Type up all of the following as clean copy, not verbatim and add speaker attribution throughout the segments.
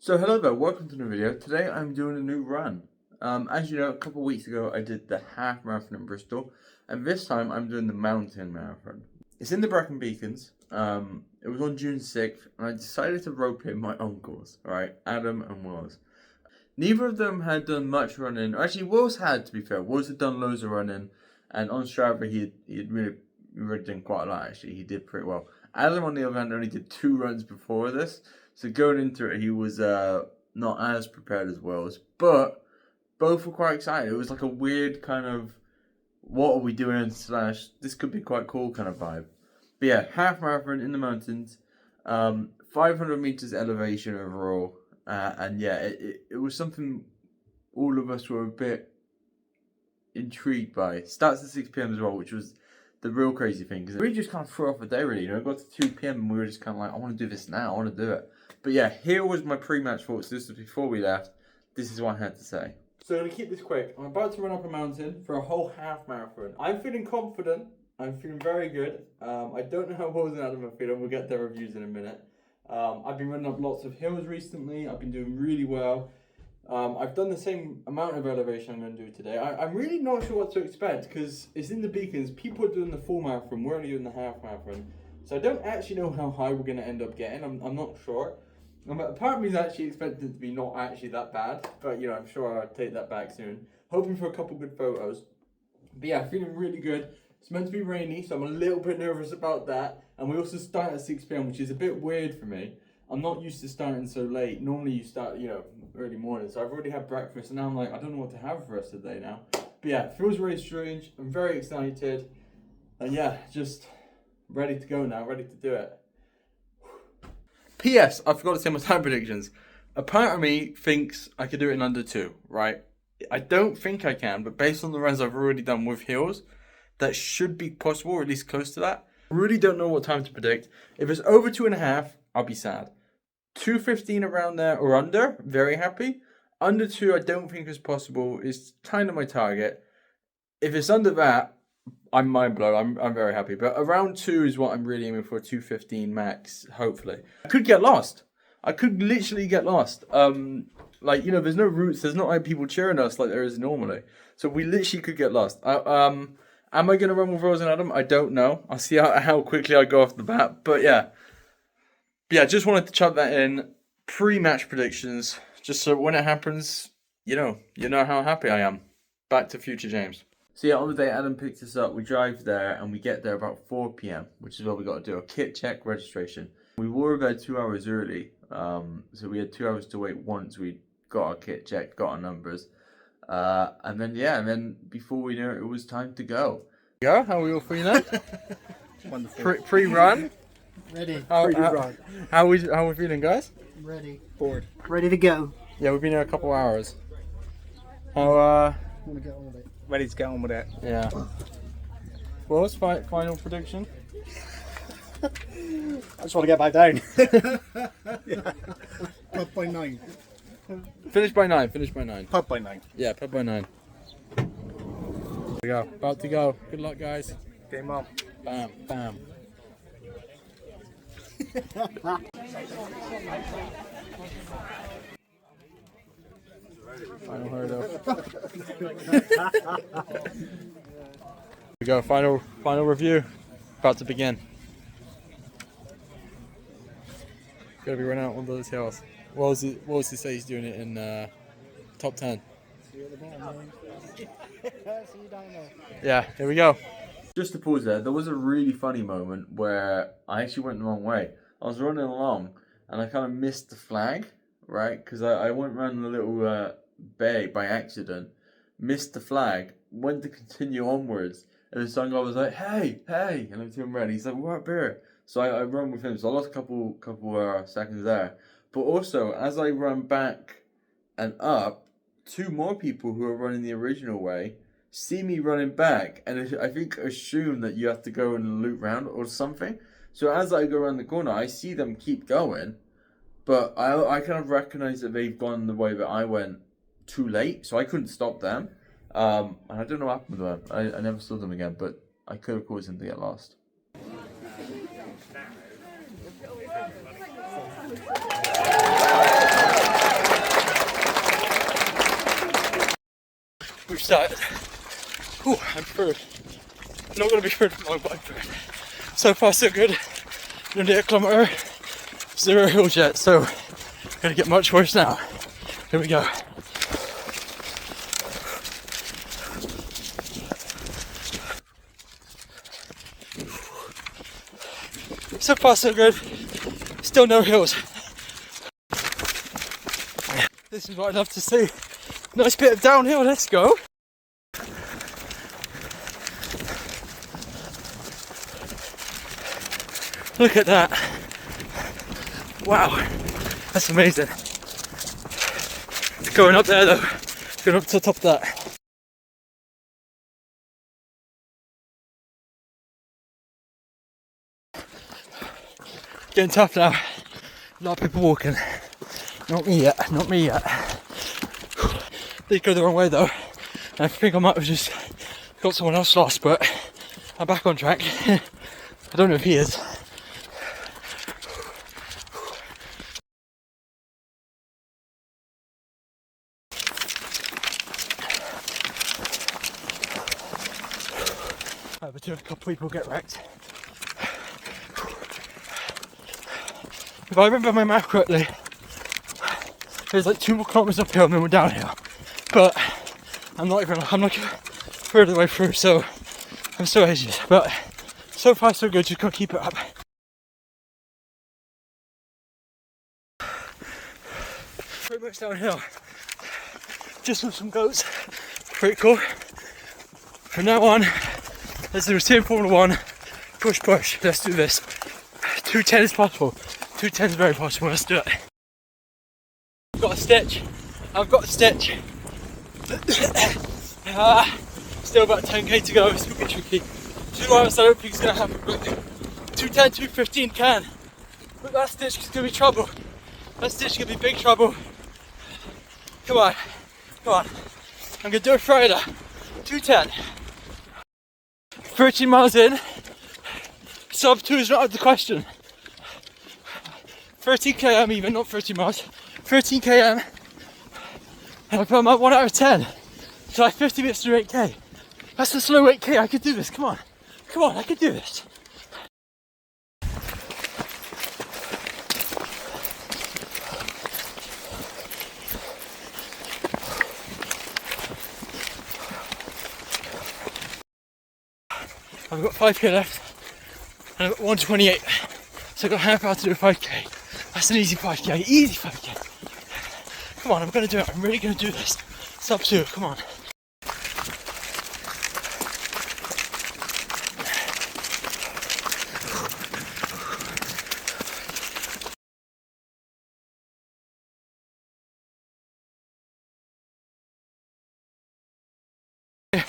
Speaker 1: So hello there, welcome to the video. Today I'm doing a new run. As you know, a couple of weeks ago I did the half marathon in Bristol, and this time I'm doing the mountain marathon. It's in the Brecon Beacons. It was on June 6th, and I decided to rope in my uncles, alright, Adam and Wills. Neither of them had done much running. Actually, Wills had, to be fair. Wills had done loads of running, and on Strava he had really done quite a lot, actually. He did pretty well. Adam, on the other hand, only did 2 runs before this. So going into it, he was not as prepared as Wills, but both were quite excited. It was like a weird kind of, what are we doing / this could be quite cool kind of vibe. But yeah, half marathon in the mountains, 500 meters elevation overall, and yeah, it was something all of us were a bit intrigued by. Starts at 6 p.m. as well, which was the real crazy thing, because we just kind of threw off a day really. It got to 2 p.m. and we were just kind of like, I want to do this now, I want to do it. But yeah, here was my pre-match thoughts. This was before we left. This is what I had to say. So I'm going to keep this quick. I'm about to run up a mountain for a whole half marathon. I'm feeling confident. I'm feeling very good. I don't know how Wills and Adam are feeling. We'll get their reviews in a minute. I've been running up lots of hills recently. I've been doing really well. I've done the same amount of elevation I'm going to do today. I'm really not sure what to expect because it's in the Beacons. People are doing the full marathon. We're only doing the half marathon. So I don't actually know how high we're going to end up getting. I'm not sure. A part of me is actually expecting it to be not actually that bad, but you know, I'm sure I'll take that back soon. Hoping for a couple good photos. But yeah, feeling really good. It's meant to be rainy, so I'm a little bit nervous about that. And we also start at 6 p.m, which is a bit weird for me. I'm not used to starting so late. Normally you start, you know, early morning. So I've already had breakfast and now I'm like, I don't know what to have for the rest of the day now. But yeah, it feels really strange. I'm very excited. And yeah, just ready to go now, ready to do it. P.S. I forgot to say my time predictions. A part of me thinks I could do it in under 2, right? I don't think I can, but based on the runs I've already done with hills, that should be possible, or at least close to that. I really don't know what time to predict. If it's over 2.5, I'll be sad. 2:15 around there or under, very happy. Under 2, I don't think is possible. It's kind of my target. If it's under that, I'm mind blown. I'm very happy. But around 2 is what I'm really aiming for. 2:15 max, hopefully. I could get lost. I could literally get lost. Like, you know, there's no routes. There's not like people cheering us like there is normally. So we literally could get lost. Am I going to run with Rose and Adam? I don't know. I'll see how quickly I go off the bat. But yeah. Just wanted to chuck that in. Pre-match predictions. Just so when it happens, you know how happy I am. Back to future James. So yeah, on the day Adam picks us up, we drive there and we get there about 4 p.m, which is what we got to do, a kit check registration. We were about 2 hours early, so we had 2 hours to wait once we got our kit checked, got our numbers. And then before we knew it, it was time to go. Yeah, how are we all feeling?
Speaker 2: Wonderful.
Speaker 1: Pre-run?
Speaker 2: Ready.
Speaker 1: How are we feeling, guys?
Speaker 2: Ready. Bored. Ready to go.
Speaker 1: Yeah, we've been here a couple hours. How,
Speaker 2: Want to get on with it.
Speaker 3: Ready to get on with it.
Speaker 1: yeah. What was final prediction?
Speaker 3: I just want to get back down.
Speaker 2: Pub by 9.
Speaker 1: Finish by 9.
Speaker 3: Pub by 9.
Speaker 1: Yeah, pub by 9. Here we go. About to go. Good luck, guys.
Speaker 3: Game on.
Speaker 1: Bam, bam. Final hurdle. Here we go. Final review. About to begin. Gotta be running out one of those hills. What was he say he's doing it in top 10?
Speaker 2: See you at the bottom, man. See you down there.
Speaker 1: Yeah, here we go. Just to pause there was a really funny moment where I actually went the wrong way. I was running along and I kind of missed the flag, right? Because I went around the little bay by accident, missed the flag, went to continue onwards, and the some guy was like, hey, and I turned around, he's like, what up here? So I run with him, so I lost a couple seconds there. But also, as I run back and up, 2 more people who are running the original way see me running back, and I think assume that you have to go and loop round or something. So as I go around the corner, I see them keep going, but I kind of recognize that they've gone the way that I went too late, so I couldn't stop them. And I don't know what happened to them. I never saw them again, but I could have caused them to get lost.
Speaker 4: started. Whew, I'm through. Not going to be through my bike ride. So far so good. Nearly a kilometre. 0 hills yet, so gonna get much worse now. Here we go. So far so good. Still no hills. This is what I'd love to see. Nice bit of downhill, let's go. Look at that. Wow, that's amazing. Going up there though, going up to the top of that. Getting tough now. A lot of people walking. Not me yet, not me yet. They go the wrong way though. And I think I might have just got someone else lost, but I'm back on track. I don't know if he is. But a couple people get wrecked. If I remember my map correctly, there's like 2 more kilometers uphill and then we're downhill. But I'm like further way through, so I'm still ages. But so far so good, just gotta keep it up. Pretty much downhill. Just with some goats. Pretty cool. From now on, let's do a team Formula 1, push, let's do this. 210 is possible, 210 is very possible, let's do it. I've got a stitch, still about 10k to go, it's looking tricky. 2 hours I don't think it's going to happen, but 210, 215 can. But that stitch is going to be trouble, that stitch is going to be big trouble. Come on, I'm going to do it Friday, 210. 13 miles in, sub 2 is not out of the question. 13 km even, not 13 miles. 13 km, and I put my 1 out of 10. So like 50 minutes to 8k. That's a slow 8k, I could do this, come on, I could do this. I've got 5k left and I've got 128, so I've got half hour to do a 5k. That's an easy 5k, easy 5k. Come on, I'm gonna do it, I'm really gonna do this. Sub 2, come on. Okay,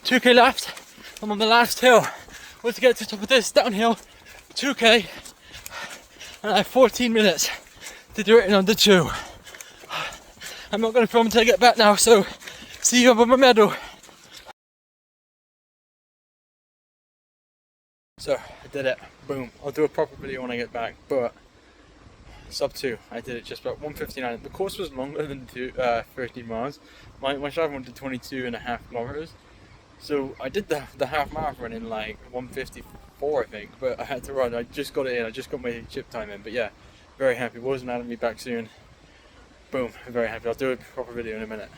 Speaker 4: 2k left. I'm on the last hill. Want to get to the top of this downhill, 2k, and I have 14 minutes to do it in under 2. I'm not going to film until I get back now, so see you on my medal. So I did it, boom. I'll do a proper video when I get back, but sub 2, I did it just about 1:59. The course was longer than 13 miles. My Strava went to 22.5 kilometers. So I did the half marathon in like 1:54 I think, but I had to run. I just got it in, I just got my chip time in, but yeah, very happy. Wasn't mad at me, back soon. Boom, I'm very happy. I'll do a proper video in a minute.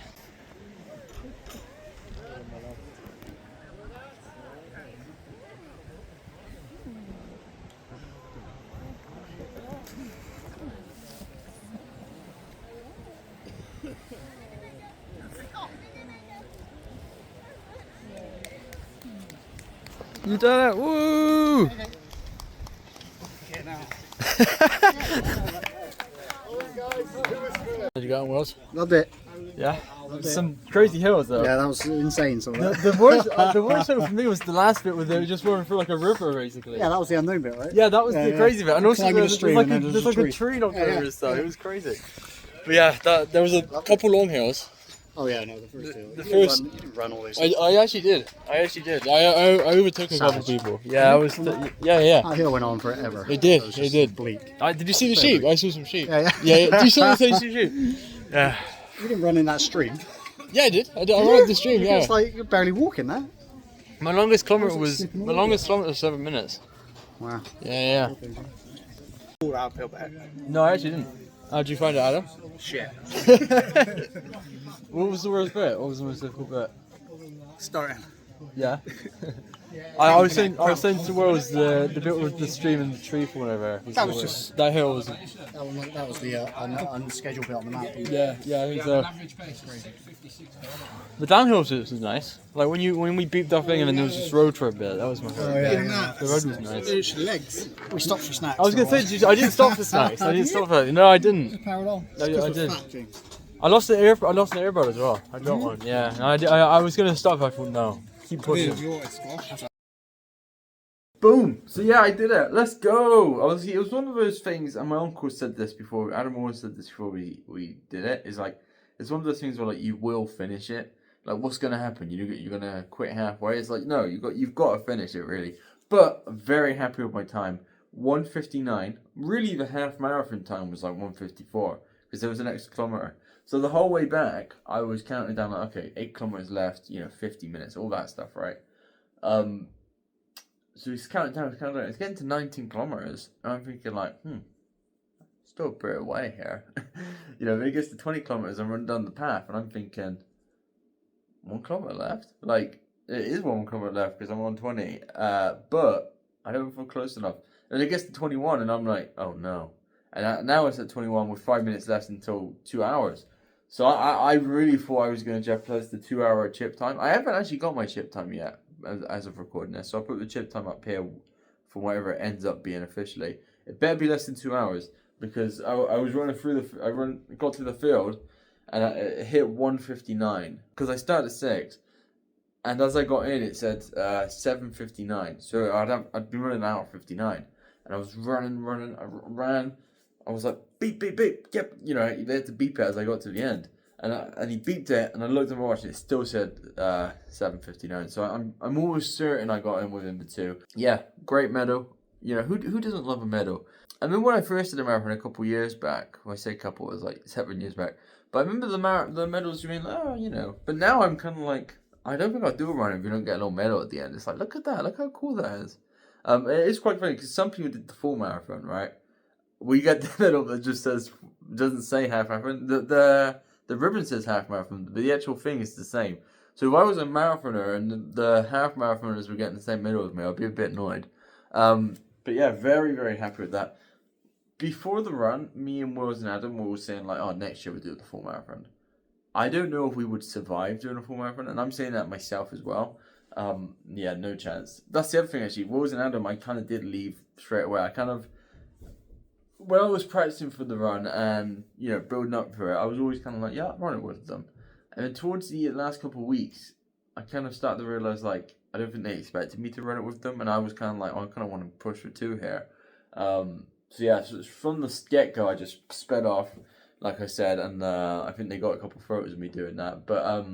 Speaker 4: You done it! Woo! Did you go on Wills?
Speaker 3: Loved it.
Speaker 4: Yeah? Some crazy hills though.
Speaker 3: Yeah, that was insane. Some of that.
Speaker 4: The worst thing for me was the last bit where they were just running through like a river basically.
Speaker 3: Yeah, that was the unknown bit, right?
Speaker 4: Yeah, that was the crazy bit. And also
Speaker 3: Climbing a
Speaker 4: there's
Speaker 3: stream
Speaker 4: like,
Speaker 3: and then
Speaker 4: there's like a tree knocked over and stuff.
Speaker 3: Yeah.
Speaker 4: It was crazy. But yeah, there was a couple long hills.
Speaker 3: Oh yeah, no, the first two.
Speaker 4: The first-
Speaker 3: You didn't run all these.
Speaker 4: I actually did. I overtook a couple
Speaker 3: Savage.
Speaker 4: people. Yeah, I was. Yeah.
Speaker 3: That hill went on forever.
Speaker 4: It did.
Speaker 3: was
Speaker 4: It
Speaker 3: just
Speaker 4: did.
Speaker 3: Bleak.
Speaker 4: Did you see the sheep? I saw some sheep.
Speaker 3: Yeah.
Speaker 4: Yeah. Did you see some sheep? Yeah.
Speaker 3: You didn't run in that stream.
Speaker 4: Yeah, I did. I rode the stream. Yeah.
Speaker 3: It's like you're barely walking that.
Speaker 4: My longest kilometer was 7 minutes.
Speaker 3: Wow.
Speaker 4: Yeah.
Speaker 3: All uphill back.
Speaker 4: No, I actually didn't. How'd you find it, Adam?
Speaker 3: Shit.
Speaker 4: What was the worst bit? What was the most difficult bit?
Speaker 3: Starting.
Speaker 4: Yeah. I was saying to Wells the bit with the stream and the tree falling over.
Speaker 3: That was just-
Speaker 4: that hill was.
Speaker 3: That was the unscheduled bit on the map.
Speaker 4: Yeah, I think so. The downhill was nice. Like when we beeped our thing and then there was this road for a bit. That was my favorite. The road was nice.
Speaker 3: Legs. We stopped for snacks.
Speaker 4: I was gonna say I didn't stop for snacks. I didn't stop for. No, I didn't.
Speaker 2: Parallel.
Speaker 4: I did. I lost an earbud as well. I got one. Yeah. And I was gonna stop. I thought no. Keep pushing.
Speaker 1: Boom! So yeah, I did it. Let's go! Obviously, it was one of those things, and my uncle said this before, Adam always said this before we did it, is like, it's one of those things where like, you will finish it. Like, what's going to happen? You're going to quit halfway? It's like, no, you've got to finish it, really. But, I'm very happy with my time. 1:59. Really, the half marathon time was like 1:54, because there was an extra kilometer. So the whole way back, I was counting down like, okay, 8 kilometers left, 50 minutes, all that stuff, right? So he's counting down, it's getting to 19 kilometers, and I'm thinking like, still a bit away here. When it gets to 20 kilometers, I'm running down the path, and I'm thinking, 1 kilometer left? Like, it is 1 kilometer left, because I'm on 20, but I don't feel close enough. And it gets to 21, and I'm like, oh no. And now it's at 21 with 5 minutes left until 2 hours. So I really thought I was going to jeopardize the 2 hour chip time. I haven't actually got my chip time yet. As of recording this, so I'll put the chip time up here for whatever it ends up being officially. It better be less than 2 hours, because I was running through got to the field, and it hit 1:59 because I started at 6, and as I got in, it said 7:59. So I'd been running an hour 59, and I was running. I ran. I was like beep beep beep. Yep, they had to beep it as I got to the end. And he beeped it, and I looked at my watch, and it still said 7:59. So I'm almost certain I got in within the 2. Yeah, great medal. Who doesn't love a medal? I remember when I first did a marathon a couple years back. When I say couple, it was like 7 years back. But I remember the medals being like, But now I'm kind of like, I don't think I'll do a run if you don't get a little medal at the end. It's like, look at that, look how cool that is. It is quite funny because some people did the full marathon, right? We get the medal that just doesn't say half marathon. The ribbon says half marathon, but the actual thing is the same. So if I was a marathoner and the half marathoners were getting the same medal as me, I'd be a bit annoyed. But yeah, very, very happy with that. Before the run, me and Wills and Adam were all saying like, oh, next year we'll do the full marathon. I don't know if we would survive doing a full marathon, and I'm saying that myself as well. Yeah, no chance. That's the other thing actually. Wills and Adam, I kind of did leave straight away. When I was practicing for the run and, building up for it, I was always kind of like, yeah, I'm running with them. And then towards the last couple of weeks, I kind of started to realise, like, I don't think they expected me to run it with them. And I was kind of like, I kind of want to push for 2 here. So from the get-go, I just sped off, like I said. And I think they got a couple of photos of me doing that. But,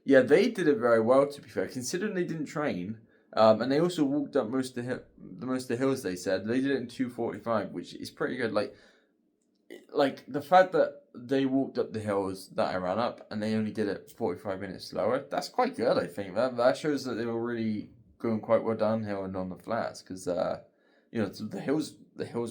Speaker 1: yeah, they did it very well, to be fair. Considering they didn't train. And they also walked up most of the hills. They said they did it in 2:45, which is pretty good. Like the fact that they walked up the hills that I ran up, and they only did it 45 minutes slower. That's quite good. I think that shows that they were really going quite well downhill and on the flats, because the hills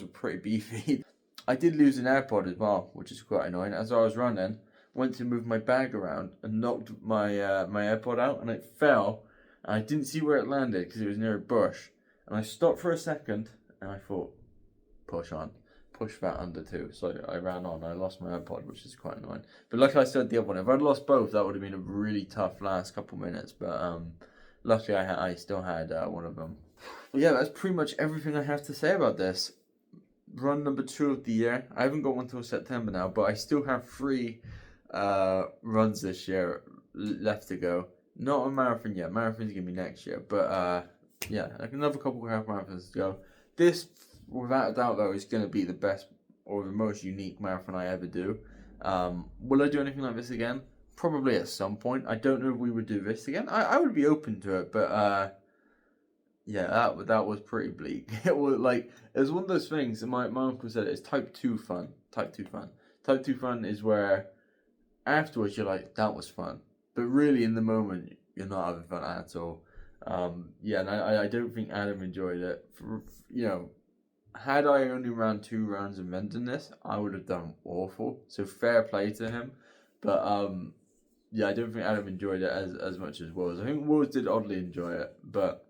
Speaker 1: were pretty beefy. I did lose an AirPod as well, which is quite annoying. As I was running, went to move my bag around and knocked my my AirPod out, and it fell. I didn't see where it landed because it was near a bush. And I stopped for a second and I thought, push that under too. So I ran on. I lost my AirPod, which is quite annoying. But like I said, the other one, if I'd lost both, that would have been a really tough last couple minutes. But luckily I still had one of them. But yeah, that's pretty much everything I have to say about this. Run number 2 of the year. I haven't got one till September now, but I still have 3 runs this year left to go. Not a marathon yet. Marathon's going to be next year. But, yeah, another couple of half marathons to go. This, without a doubt, though, is going to be the best or the most unique marathon I ever do. Will I do anything like this again? Probably at some point. I don't know if we would do this again. I would be open to it, but, yeah, that was pretty bleak. It was one of those things, and my uncle said it's type 2 fun. Type 2 fun. Type 2 fun is where afterwards you're like, that was fun. but really in the moment you're not having fun at all. Yeah, and I don't think Adam enjoyed it. Had I only ran 2 rounds of Mendon this, I would have done awful. So fair play to him, but yeah, I don't think Adam enjoyed it as much as Wills. I think Wills did oddly enjoy it, but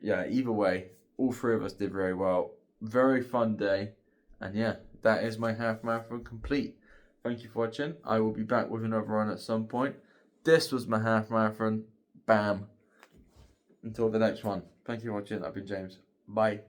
Speaker 1: yeah, either way, all 3 of us did very well. Very fun day, and yeah, that is my half marathon complete. Thank you for watching. I will be back with another run at some point. This was my half marathon. Bam. Until the next one. Thank you for watching. I've been James. Bye.